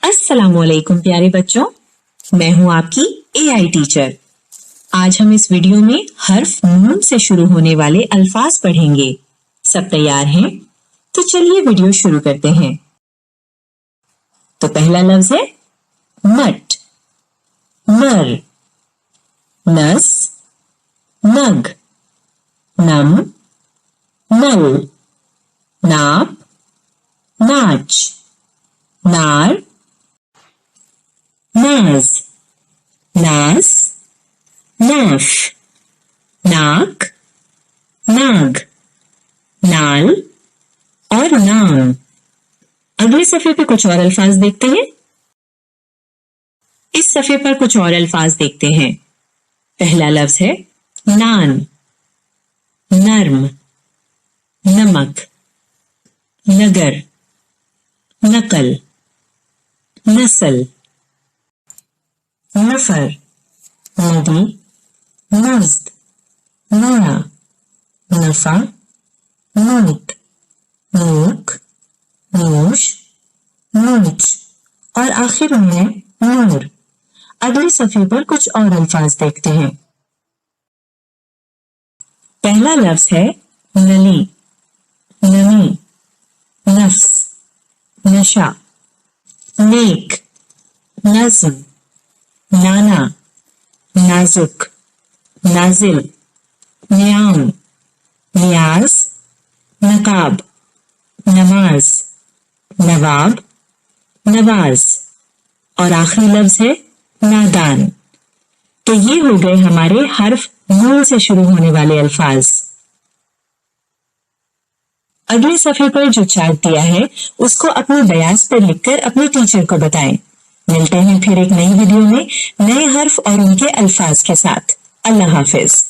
अस्सलाम वालेकुम प्यारे बच्चों, मैं हूं आपकी एआई टीचर। आज हम इस वीडियो में हर्फ नून से शुरू होने वाले अल्फाज पढ़ेंगे। सब तैयार हैं? तो चलिए वीडियो शुरू करते हैं। तो पहला लफ्ज है मट, नर, नस, नग, नम, नल, नाप, नाच, नार, नाज, नास, नाश, नाक, नाग, नाल और नाम। अगले सफ़े पे कुछ और अल्फाज देखते हैं। इस सफ़े पर कुछ और अल्फाज देखते हैं। पहला लफ्ज है नान, नर्म, नमक, नगर, नकल, नस्ल, नफर, नदी, नज्द, नया, नफा, नूक, नूक, नूश, नूच और आखिर में नूर। अगले सफ़े पर कुछ और अल्फाज देखते हैं। पहला लफ्ज है नली, नमी, नफ्स, नशा, नेक, नज्म, नाना, नाजुक, नाजिल, नियाम, नियाज, नकाब, नमाज, नवाब, नवाज और आखिरी लफ्ज है नादान। तो ये हो गए हमारे हर्फ नून से शुरू होने वाले अल्फाज। अगले सफ़े पर जो चार्ट दिया है उसको अपने बयास पर लिखकर अपने टीचर को बताएं। मिलते हैं फिर एक नई वीडियो में नए हर्फ और उनके अल्फाज के साथ। अल्लाह हाफिज।